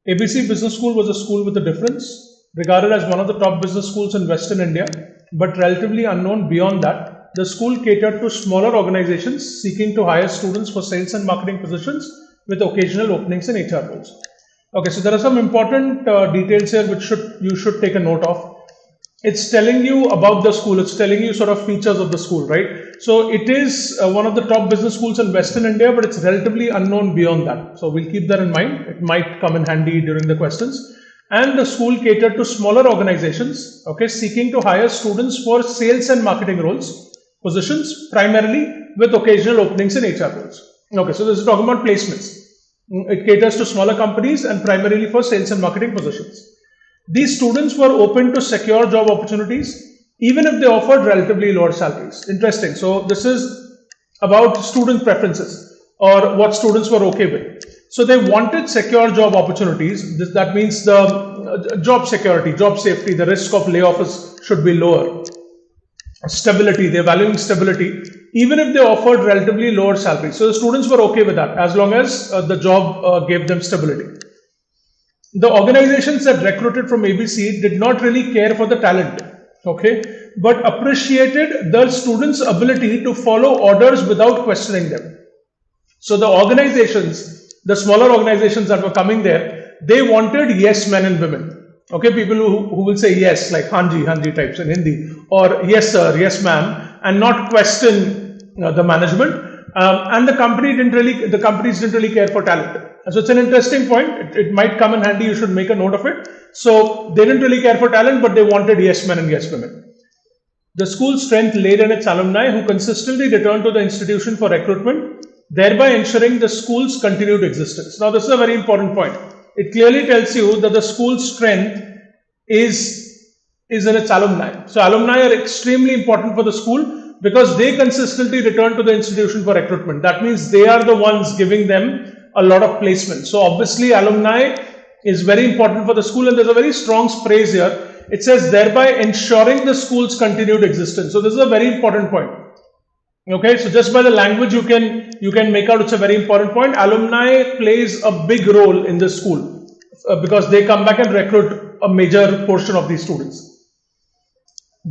ABC Business School was a school with a difference, regarded as one of the top business schools in Western India, but relatively unknown beyond that. The school catered to smaller organizations seeking to hire students for sales and marketing positions with occasional openings in HR roles. Okay, so there are some important details here which you should take a note of. It's telling you about the school, it's telling you sort of features of the school, right? So it is one of the top business schools in Western India, but it's relatively unknown beyond that. So we'll keep that in mind. It might come in handy during the questions. And the school catered to smaller organizations, okay, seeking to hire students for sales and marketing roles, positions, primarily with occasional openings in HR roles. Okay, so this is talking about placements. It caters to smaller companies and primarily for sales and marketing positions. These students were open to secure job opportunities, even if they offered relatively lower salaries. Interesting. So this is about student preferences or what students were okay with. So they wanted secure job opportunities. That means the job security, job safety, the risk of layoffs should be lower. Stability, they're valuing stability, even if they offered relatively lower salaries. So the students were okay with that as long as the job gave them stability. The organizations that recruited from ABC did not really care for the talent, okay, but appreciated the students' ability to follow orders without questioning them. So the organizations, the smaller organizations that were coming there, they wanted yes men and women. Okay, people who will say yes, like Hanji types in Hindi, or yes sir, yes ma'am, and not question the management. And the companies didn't really care for talent. So it's an interesting point. It might come in handy. You should make a note of it. So they didn't really care for talent, but they wanted yes men and yes women. The school's strength laid in its alumni who consistently returned to the institution for recruitment, thereby ensuring the school's continued existence. Now, this is a very important point. It clearly tells you that the school's strength is in its alumni. So alumni are extremely important for the school because they consistently return to the institution for recruitment. That means they are the ones giving them a lot of placement. So obviously alumni is very important for the school, and there's a very strong phrase here. It says thereby ensuring the school's continued existence. So this is a very important point. Okay, so just by the language you can make out it's a very important point. Alumni plays a big role in this school because they come back and recruit a major portion of these students.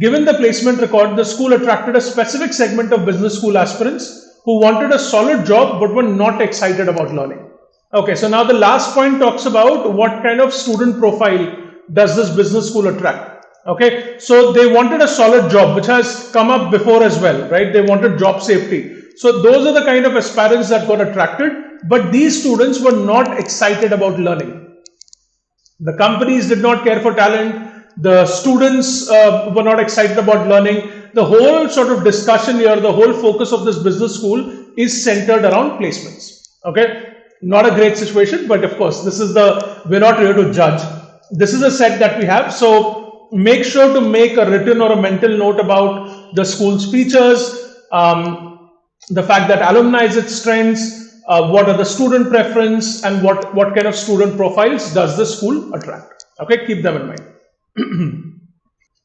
Given the placement record, the school attracted a specific segment of business school aspirants who wanted a solid job but were not excited about learning. Okay, so now the last point talks about what kind of student profile does this business school attract. Okay, so they wanted a solid job, which has come up before as well, right? They wanted job safety. So those are the kind of aspirants that got attracted, but these students were not excited about learning. The companies did not care for talent. The students were not excited about learning. The whole sort of discussion here, the whole focus of this business school is centered around placements. Okay, not a great situation, but of course, we're not here to judge. This is a set that we have. So make sure to make a written or a mental note about the school's features, the fact that alumni is its strengths, what are the student preference, and what kind of student profiles does the school attract. Okay, keep them in mind.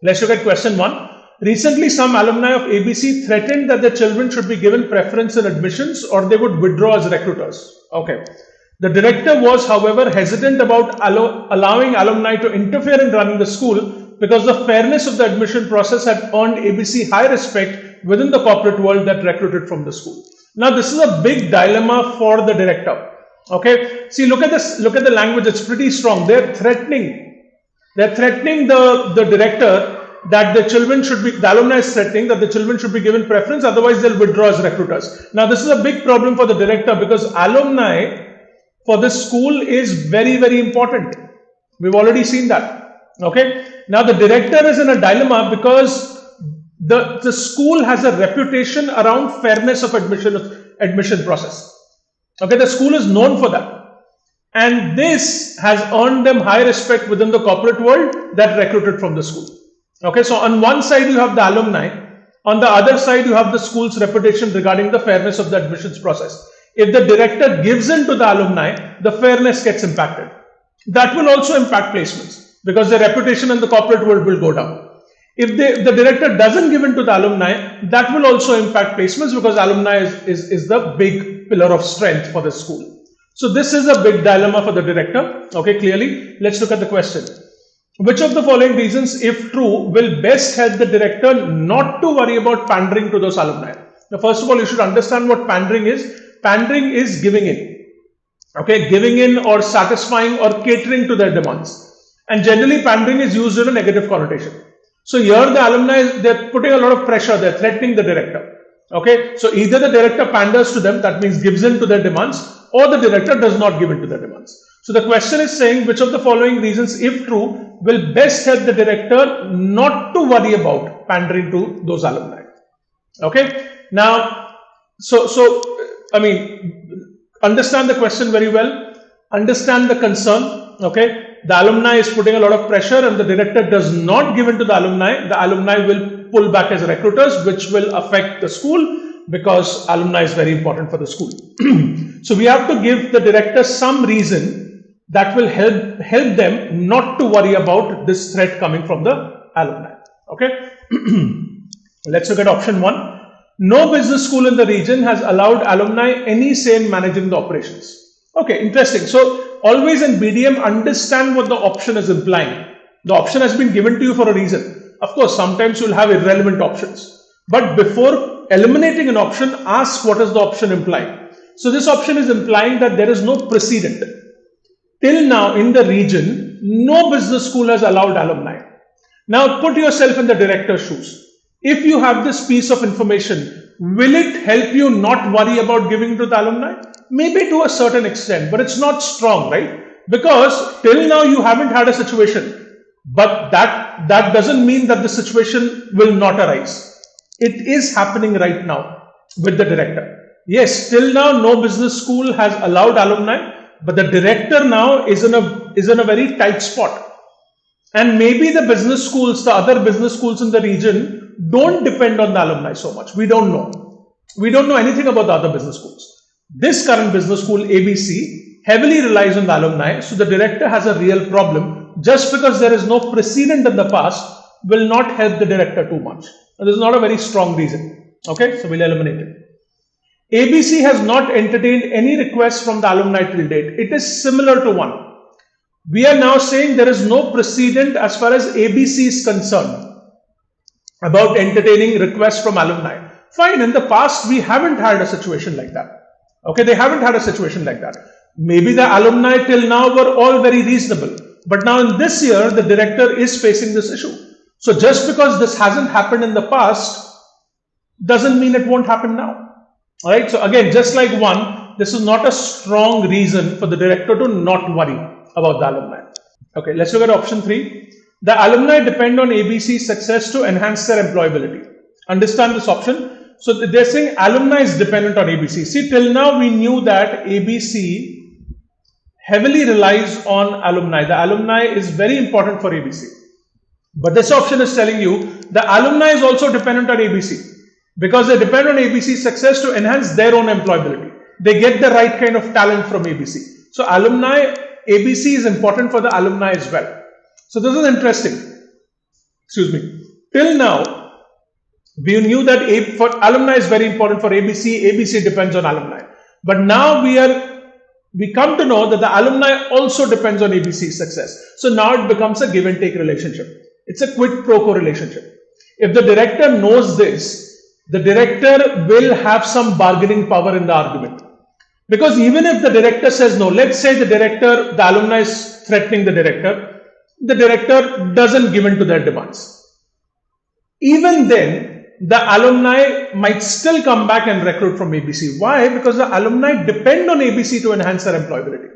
Let's look at question 1. Recently, some alumni of ABC threatened that their children should be given preference in admissions or they would withdraw as recruiters. Okay. The director was, however, hesitant about allowing alumni to interfere in running the school because the fairness of the admission process had earned ABC high respect within the corporate world that recruited from the school. Now, this is a big dilemma for the director. Okay. See, look at this. Look at the language. It's pretty strong. They're threatening the director that the alumni is threatening that the children should be given preference, otherwise they'll withdraw as recruiters. Now, this is a big problem for the director because alumni for this school is very, very important. We've already seen that. Okay. Now, the director is in a dilemma because the school has a reputation around fairness of admission process. Okay. The school is known for that. And this has earned them high respect within the corporate world that recruited from the school. Okay, so on one side you have the alumni, on the other side you have the school's reputation regarding the fairness of the admissions process. If the director gives in to the alumni, the fairness gets impacted. That will also impact placements because the reputation in the corporate world will go down. If the director doesn't give in to the alumni, that will also impact placements because alumni is the big pillar of strength for the school. So this is a big dilemma for the director. Okay, clearly, let's look at the question. Which of the following reasons, if true, will best help the director not to worry about pandering to those alumni? Now, first of all, you should understand what pandering is. Pandering is giving in. Okay, giving in or satisfying or catering to their demands. And generally, pandering is used in a negative connotation. So here the alumni, they're putting a lot of pressure, they're threatening the director. Okay, so either the director panders to them, that means gives in to their demands, or the director does not give in to their demands. So the question is saying which of the following reasons, if true, will best help the director not to worry about pandering to those alumni. Okay, now, understand the question very well, understand the concern. Okay, the alumni is putting a lot of pressure and the director does not give in to the alumni will pull back as recruiters, which will affect the school because alumni is very important for the school. So we have to give the director some reason that will help them not to worry about this threat coming from the alumni. Okay, let's look at option 1. No business school in the region has allowed alumni any say in managing the operations. Okay, interesting. So always in BDM, understand what the option is implying. The option has been given to you for a reason. Of course, sometimes you'll have irrelevant options. But before eliminating an option, ask what is the option implying. So this option is implying that there is no precedent. Till now in the region, no business school has allowed alumni. Now put yourself in the director's shoes. If you have this piece of information, will it help you not worry about giving to the alumni? Maybe to a certain extent, but it's not strong, right? Because till now you haven't had a situation, but that doesn't mean that the situation will not arise. It is happening right now with the director. Yes, till now no business school has allowed alumni, but the director now is in a very tight spot. And maybe the business schools, the other business schools in the region don't depend on the alumni so much. We don't know. We don't know anything about the other business schools. This current business school, ABC, heavily relies on the alumni. So the director has a real problem. Just because there is no precedent in the past will not help the director too much. Now, this is not a very strong reason. Okay, so we'll eliminate it. ABC has not entertained any requests from the alumni till date. It is similar to 1. We are now saying there is no precedent as far as ABC is concerned about entertaining requests from alumni. Fine, in the past we haven't had a situation like that. Okay, they haven't had a situation like that. Maybe the alumni till now were all very reasonable. But now in this year, the director is facing this issue. So just because this hasn't happened in the past, doesn't mean it won't happen now. Alright, so again, just like 1, this is not a strong reason for the director to not worry about the alumni. Okay, let's look at option 3. The alumni depend on ABC's success to enhance their employability. Understand this option. So they're saying alumni is dependent on ABC. See, till now we knew that ABC heavily relies on alumni. The alumni is very important for ABC. But this option is telling you the alumni is also dependent on ABC because they depend on ABC's success to enhance their own employability. They get the right kind of talent from ABC. So alumni, ABC is important for the alumni as well. So this is interesting. Excuse me. Till now, we knew that for alumni is very important for ABC. ABC depends on alumni. But now we come to know that the alumni also depends on ABC's success. So now it becomes a give and take relationship. It's a quid pro quo relationship. If the director knows this, the director will have some bargaining power in the argument. Because even if the director says no, let's say the alumni is threatening the director doesn't give in to their demands. Even then, the alumni might still come back and recruit from ABC. Why? Because the alumni depend on ABC to enhance their employability.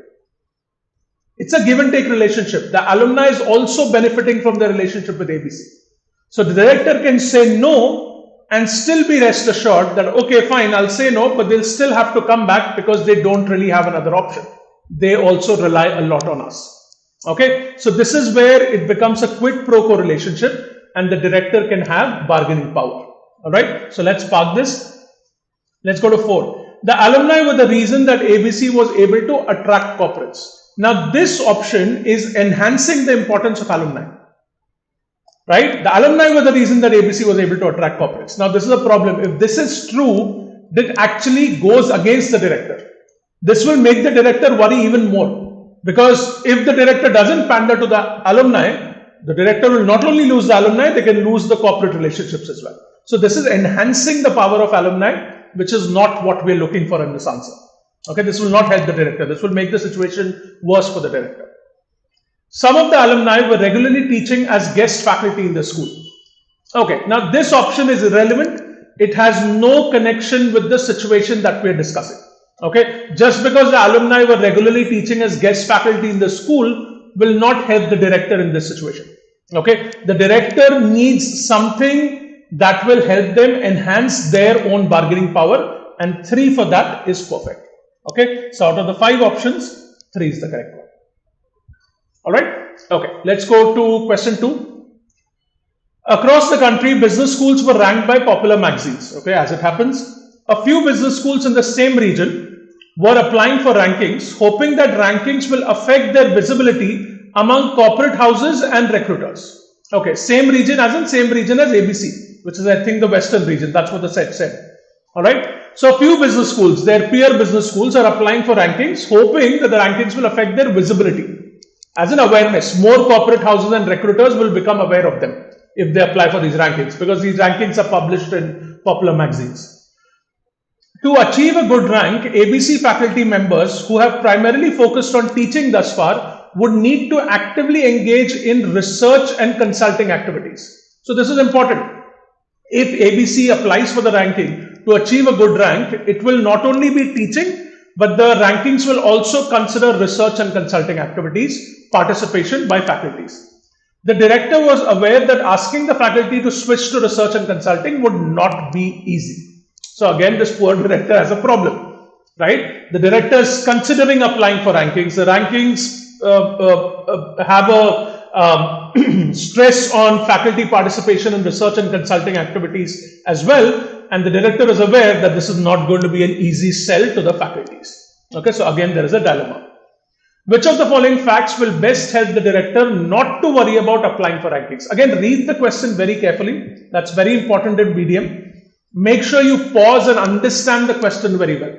It's a give and take relationship. The alumni is also benefiting from the relationship with ABC. So the director can say no and still be rest assured that, okay, fine, I'll say no, but they'll still have to come back because they don't really have another option. They also rely a lot on us. Okay, so this is where it becomes a quid pro quo relationship and the director can have bargaining power. Alright, so let's park this. Let's go to 4. The alumni were the reason that ABC was able to attract corporates. Now this option is enhancing the importance of alumni. Right? The alumni were the reason that ABC was able to attract corporates. Now this is a problem. If this is true, that actually goes against the director. this will make the director worry even more, because if the director doesn't pander to the alumni, the director will not only lose the alumni, they can lose the corporate relationships as well. So this is enhancing the power of alumni, which is not what we're looking for in this answer. Okay, this will not help the director. This will make the situation worse for the director. Some of the alumni were regularly teaching as guest faculty in the school. Okay, now this option is irrelevant. It has no connection with the situation that we are discussing. Okay, just because the alumni were regularly teaching as guest faculty in the school will not help the director in this situation. Okay, the director needs something that will help them enhance their own bargaining power, and 3 for that is perfect. Okay, so out of the 5 options, 3 is the correct one. Alright, okay, let's go to question 2. Across the country, business schools were ranked by popular magazines. Okay, as it happens, a few business schools in the same region were applying for rankings, hoping that rankings will affect their visibility among corporate houses and recruiters. Okay, same region as ABC, which is I think the western region. That's what the set said. Alright, so a few business schools, their peer business schools, are applying for rankings, hoping that the rankings will affect their visibility. As an awareness, more corporate houses and recruiters will become aware of them if they apply for these rankings, because these rankings are published in popular magazines. To achieve a good rank, ABC faculty members who have primarily focused on teaching thus far would need to actively engage in research and consulting activities. So this is important. If ABC applies for the ranking to achieve a good rank, it will not only be teaching, but the rankings will also consider research and consulting activities, participation by faculties. The director was aware that asking the faculty to switch to research and consulting would not be easy. So again, this poor director has a problem, right? The director is considering applying for rankings. The rankings have a stress on faculty participation in research and consulting activities as well. And the director is aware that this is not going to be an easy sell to the faculties. Okay, so again, there is a dilemma. Which of the following facts will best help the director not to worry about applying for rankings? Again, read the question very carefully. That's very important in BDM. Make sure you pause and understand the question very well.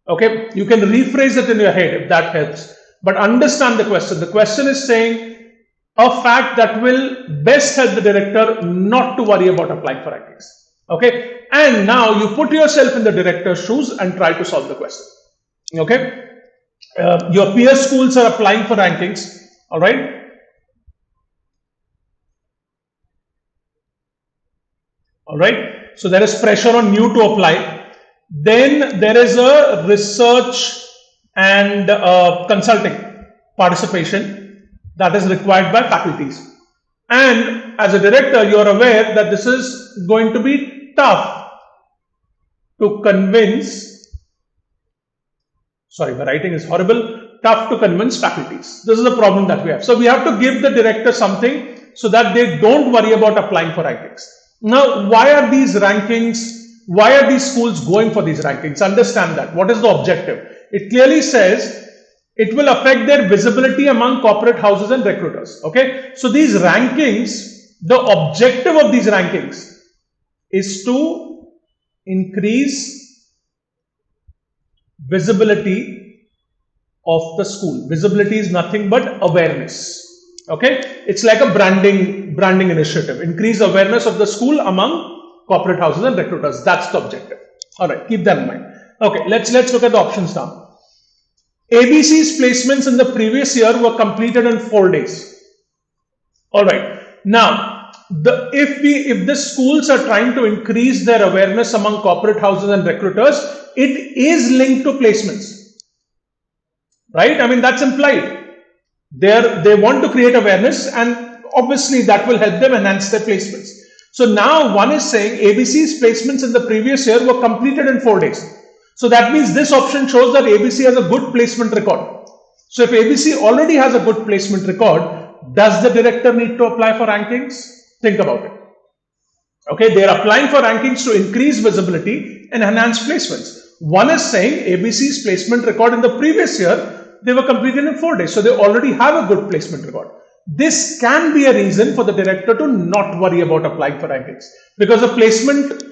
Okay, you can rephrase it in your head if that helps. But understand the question. The question is saying a fact that will best help the director not to worry about applying for rankings. Okay, and now you put yourself in the director's shoes and try to solve the question. Okay. Your peer schools are applying for rankings, all right? All right, so there is pressure on you to apply. Then there is a research and consulting participation that is required by faculties. And as a director, you are aware that this is going to be tough to convince. Sorry, the writing is horrible. Tough to convince faculties. This is the problem that we have. So we have to give the director something so that they don't worry about applying for rankings. Now, why are these rankings? Why are these schools going for these rankings? Understand that. What is the objective? It clearly says it will affect their visibility among corporate houses and recruiters. Okay. So these rankings, the objective of these rankings is to increase visibility of the school. Visibility is nothing but awareness. Okay, it's like a branding initiative. Increase awareness of the school among corporate houses and recruiters. That's the objective. All right, keep that in mind. Okay, let's look at the options now. ABC's placements in the previous year were completed in 4 days. All right. Now, if the schools are trying to increase their awareness among corporate houses and recruiters, it is linked to placements, right? I mean, that's implied. They want to create awareness, and obviously that will help them enhance their placements. So now one is saying ABC's placements in the previous year were completed in 4 days. So that means this option shows that ABC has a good placement record. So if ABC already has a good placement record, does the director need to apply for rankings? Think about it. Okay, they are applying for rankings to increase visibility and enhance placements. One is saying ABC's placement record in the previous year, they were completed in 4 days. So they already have a good placement record. This can be a reason for the director to not worry about applying for rankings, because the placement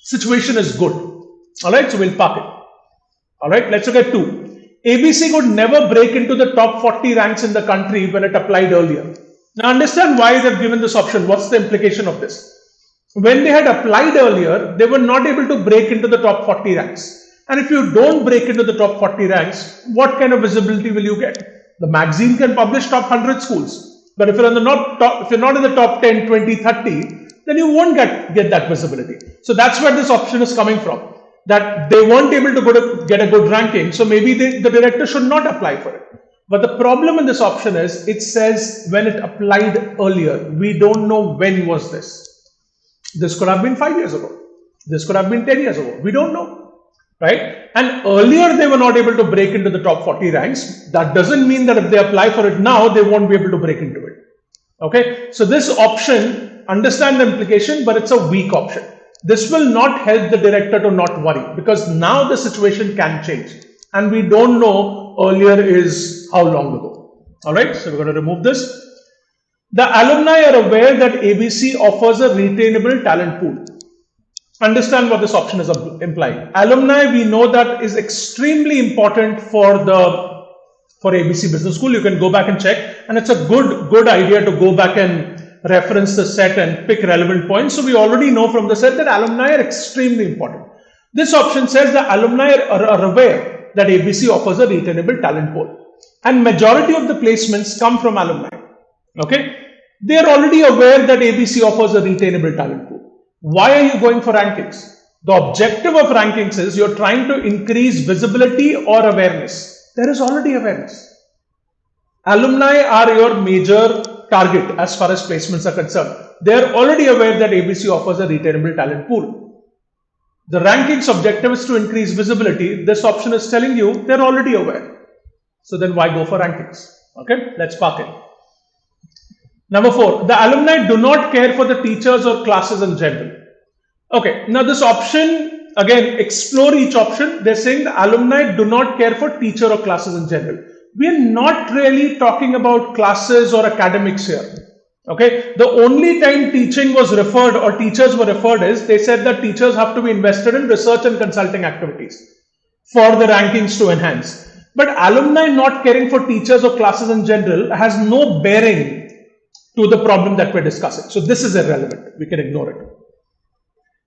situation is good. All right, so we'll park it. All right, let's look at 2. ABC could never break into the top 40 ranks in the country when it applied earlier. Now understand why they've given this option. What's the implication of this? When they had applied earlier, they were not able to break into the top 40 ranks. And if you don't break into the top 40 ranks, what kind of visibility will you get? The magazine can publish top 100 schools. But if you're, if you're not in the top 10, 20, 30, then you won't get that visibility. So that's where this option is coming from. That they weren't able to get a good ranking. So maybe the director should not apply for it. But the problem in this option is it says when it applied earlier. We don't know when was this. This could have been 5 years ago. This could have been 10 years ago. We don't know, right? And earlier they were not able to break into the top 40 ranks. That doesn't mean that if they apply for it now, they won't be able to break into it. Okay. So this option, understand the implication, but it's a weak option. This will not help the director to not worry because now the situation can change. And we don't know earlier is how long ago. All right. So we're going to remove this. The alumni are aware that ABC offers a retainable talent pool. Understand what this option is implying. Alumni, we know that is extremely important for ABC Business School. You can go back and check, and it's a good idea to go back and reference the set and pick relevant points. So we already know from the set that alumni are extremely important. This option says the alumni are aware that ABC offers a retainable talent pool, and majority of the placements come from alumni. Okay, they are already aware that ABC offers a retainable talent pool. Why are you going for rankings? The objective of rankings is you're trying to increase visibility or awareness. There is already awareness. Alumni are your major target as far as placements are concerned. They are already aware that ABC offers a retainable talent pool. The rankings objective is to increase visibility. This option is telling you they're already aware. So then why go for rankings? Okay, let's park it. Number 4, the alumni do not care for the teachers or classes in general. Okay, now this option, again, explore each option. They're saying the alumni do not care for teacher or classes in general. We're not really talking about classes or academics here. Okay, the only time teaching was referred or teachers were referred is they said that teachers have to be invested in research and consulting activities for the rankings to enhance. But alumni not caring for teachers or classes in general has no bearing to the problem that we're discussing. So this is irrelevant. We can ignore it.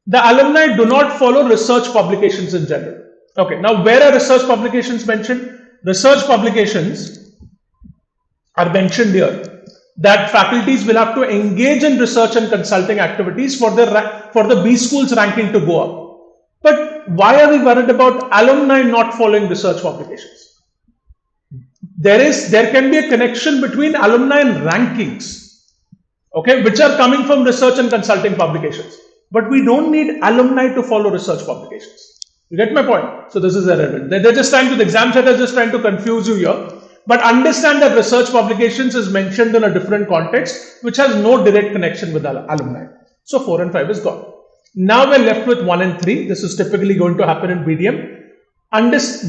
The alumni do not follow research publications in general. Okay, now where are research publications mentioned? Research publications are mentioned here that faculties will have to engage in research and consulting activities for the B schools ranking to go up. But why are we worried about alumni not following research publications? There can be a connection between alumni and rankings. Okay, which are coming from research and consulting publications. But we don't need alumni to follow research publications. You get my point? So this is irrelevant. They're just trying to, the exam setter is just trying to confuse you here. But understand that research publications is mentioned in a different context, which has no direct connection with alumni. So 4 and 5 is gone. Now we're left with 1 and 3. This is typically going to happen in BDM.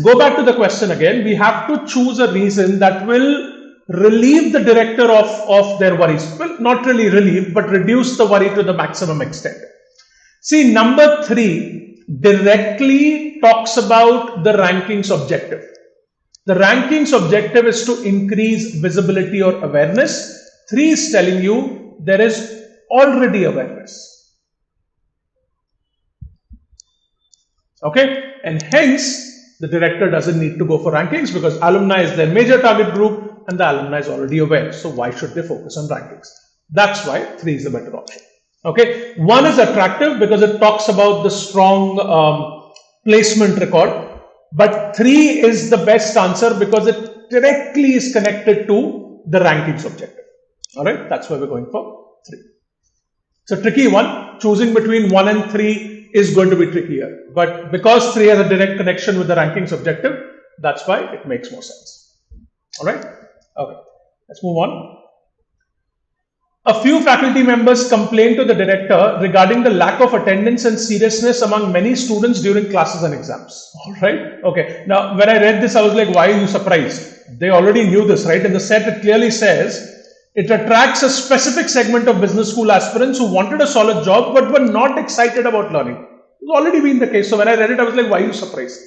Go back to the question again. We have to choose a reason that will relieve the director of their worries. Well, not really relieve, but reduce the worry to the maximum extent. See, number 3 directly talks about the rankings objective. The rankings objective is to increase visibility or awareness. 3 is telling you there is already awareness. Okay, and hence the director doesn't need to go for rankings because alumni is their major target group and the alumni is already aware. So why should they focus on rankings? That's why 3 is the better option. Okay, 1 is attractive because it talks about the strong placement record, but 3 is the best answer because it directly is connected to the rankings objective. All right, that's why we're going for 3. It's a tricky one. Choosing between 1 and 3 is going to be trickier, but because 3 has a direct connection with the rankings objective, that's why it makes more sense. All right, okay, let's move on. A few faculty members complained to the director regarding the lack of attendance and seriousness among many students during classes and exams. All right. Okay. Now, when I read this, I was like, why are you surprised? They already knew this, right? In the set, it clearly says it attracts a specific segment of business school aspirants who wanted a solid job but were not excited about learning. It's already been the case. So when I read it, I was like, why are you surprised?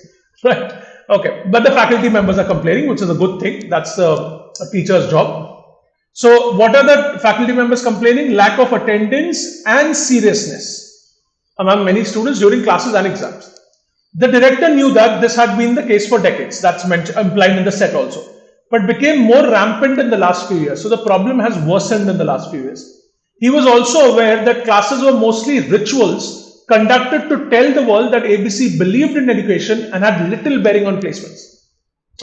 Right. Okay, but the faculty members are complaining, which is a good thing. That's a teacher's job. So what are the faculty members complaining? Lack of attendance and seriousness among many students during classes and exams. The director knew that this had been the case for decades. That's implied in the set also. But became more rampant in the last few years. So the problem has worsened in the last few years. He was also aware that classes were mostly rituals conducted to tell the world that ABC believed in education and had little bearing on placements.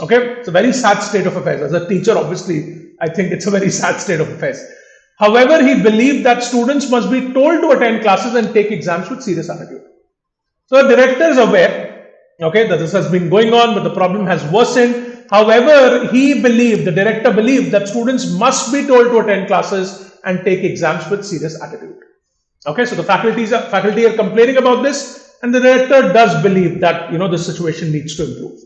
Okay, it's a very sad state of affairs. As a teacher, obviously, I think it's a very sad state of affairs. However, he believed that students must be told to attend classes and take exams with serious attitude. So the director is aware, okay, that this has been going on, but the problem has worsened. However, the director believed that students must be told to attend classes and take exams with serious attitude. Okay, so the faculty are complaining about this, and the director does believe that the situation needs to improve.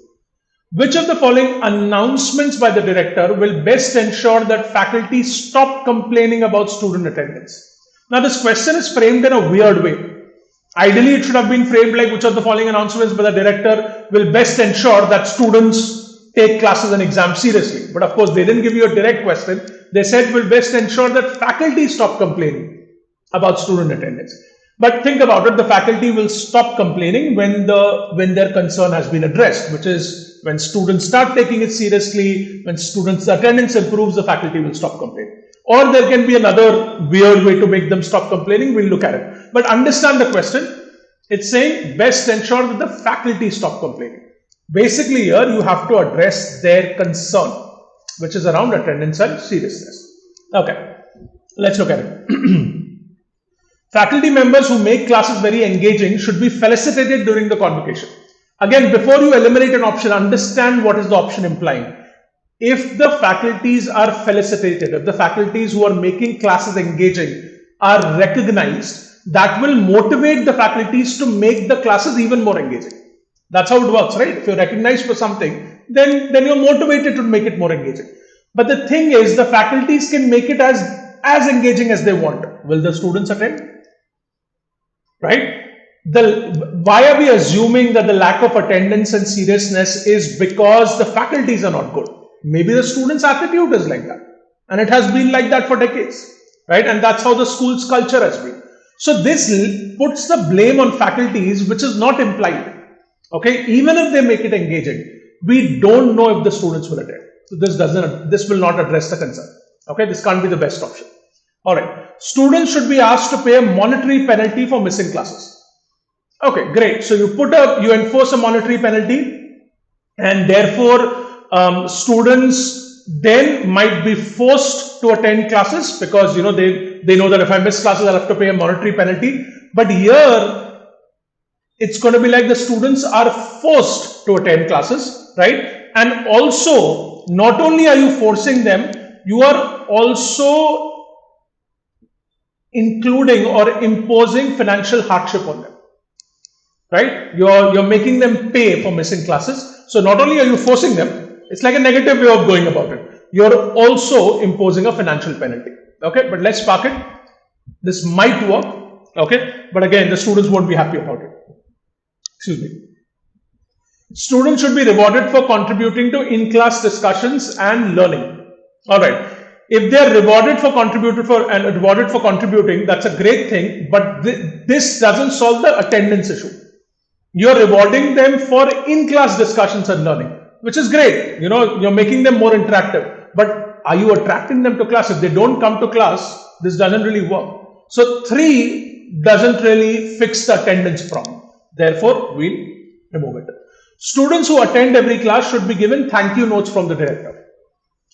Which of the following announcements by the director will best ensure that faculty stop complaining about student attendance? Now, this question is framed in a weird way. Ideally, it should have been framed like which of the following announcements by the director will best ensure that students take classes and exams seriously. But of course, they didn't give you a direct question. They said will best ensure that faculty stop complaining about student attendance. But think about it, the faculty will stop complaining when their concern has been addressed, which is when students start taking it seriously, when students' attendance improves, the faculty will stop complaining. Or there can be another weird way to make them stop complaining, we'll look at it. But understand the question, it's saying best ensure that the faculty stop complaining. Basically here, you have to address their concern, which is around attendance and seriousness. Okay, let's look at it. Faculty members who make classes very engaging should be felicitated during the convocation. Again, before you eliminate an option, understand what is the option implying. If the faculties are felicitated, if the faculties who are making classes engaging are recognized, that will motivate the faculties to make the classes even more engaging. That's how it works, right? If you're recognized for something, then you're motivated to make it more engaging. But the thing is, the faculties can make it as engaging as they want. Will the students attend? Right? Why are we assuming that the lack of attendance and seriousness is because the faculties are not good? Maybe the students' attitude is like that. And it has been like that for decades. Right? And that's how the school's culture has been. So this puts the blame on faculties, which is not implied. Okay? Even if they make it engaging, we don't know if the students will attend. So this will not address the concern. Okay? This can't be the best option. Alright. Students should be asked to pay a monetary penalty for missing classes. Okay, great. So you enforce a monetary penalty, and therefore students then might be forced to attend classes because they know that if I miss classes, I'll have to pay a monetary penalty. But here it's going to be like the students are forced to attend classes, right? And also, not only are you forcing them, you are also including or imposing financial hardship on them. Right? You're making them pay for missing classes. So not only are you forcing them, it's like a negative way of going about it. You're also imposing a financial penalty. Okay, but let's park it. This might work. Okay, but again, the students won't be happy about it. Excuse me. Students should be rewarded for contributing to in-class discussions and learning. All right. If they are rewarded for contributing, that's a great thing, but this doesn't solve the attendance issue. You're rewarding them for in-class discussions and learning, which is great. You're making them more interactive, but are you attracting them to class? If they don't come to class, this doesn't really work. So 3 doesn't really fix the attendance problem. Therefore, we'll remove it. Students who attend every class should be given thank you notes from the director.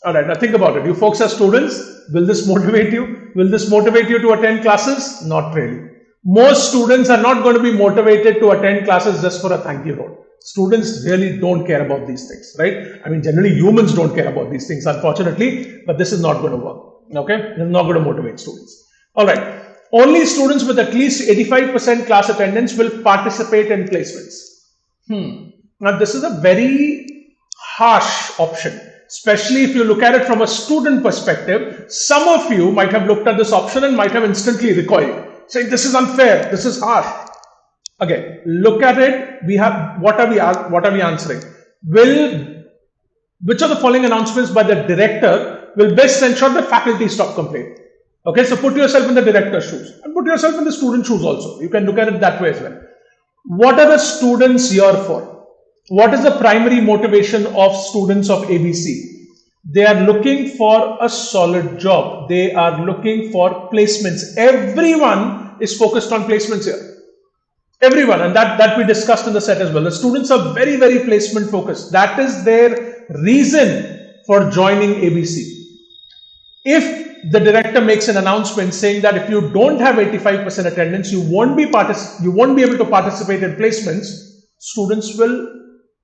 Alright, now think about it. You folks are students. Will this motivate you? Will this motivate you to attend classes? Not really. Most students are not going to be motivated to attend classes just for a thank you note. Students really don't care about these things, right? I mean, generally humans don't care about these things, unfortunately, but this is not going to work. Okay? This is not going to motivate students. Alright. Only students with at least 85% class attendance will participate in placements. Now, this is a very harsh option. Especially if you look at it from a student perspective, some of you might have looked at this option and might have instantly recoiled, saying this is unfair, this is harsh. Again, look at it. What are we answering? which of the following announcements by the director will best ensure that faculty stop complaining? Okay, so put yourself in the director's shoes and put yourself in the student's shoes also. You can look at it that way as well. What are the students here for? What is the primary motivation of students of ABC? They are looking for a solid job. They are looking for placements. Everyone is focused on placements here. Everyone, and that we discussed in the set as well. The students are very, very placement focused. That is their reason for joining ABC. If the director makes an announcement saying that if you don't have 85% attendance, you won't be able to participate in placements, students will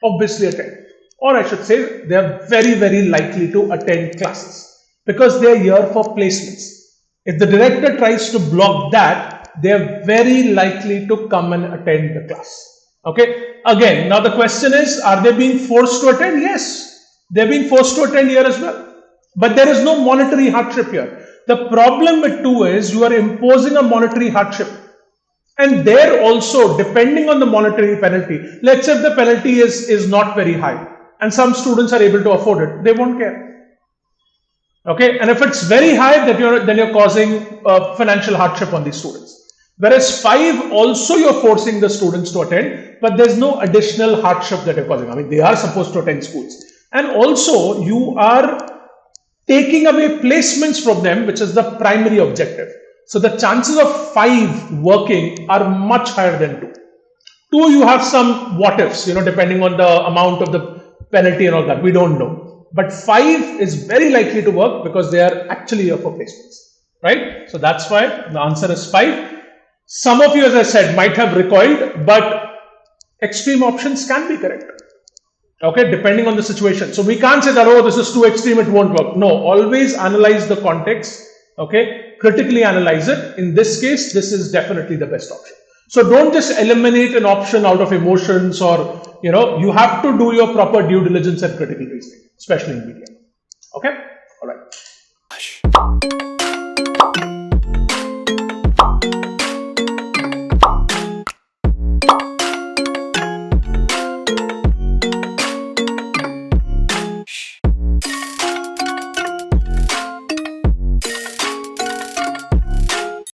obviously attend. Or I should say, they are very, very likely to attend classes because they are here for placements. If the director tries to block that, they are very likely to come and attend the class. Okay. Again, now the question is, are they being forced to attend? Yes, they're being forced to attend here as well. But there is no monetary hardship here. The problem with 2 is you are imposing a monetary hardship. And there also, depending on the monetary penalty, let's say if the penalty is not very high and some students are able to afford it, they won't care. Okay, and if it's very high, then you're causing financial hardship on these students. Whereas 5, also you're forcing the students to attend, but there's no additional hardship that you're causing. I mean, they are supposed to attend schools. And also, you are taking away placements from them, which is the primary objective. So the chances of 5 working are much higher than 2. 2, you have some what ifs, depending on the amount of the penalty and all that. We don't know. But 5 is very likely to work because they are actually here for placements. Right? So that's why the answer is 5. Some of you, as I said, might have recoiled, but extreme options can be correct. Okay, depending on the situation. So we can't say that, oh, this is too extreme, it won't work. No, always analyze the context. Okay, critically analyze it. In this case, this is definitely the best option. So don't just eliminate an option out of emotions or, you have to do your proper due diligence and critical reasoning, especially in BDM. Okay.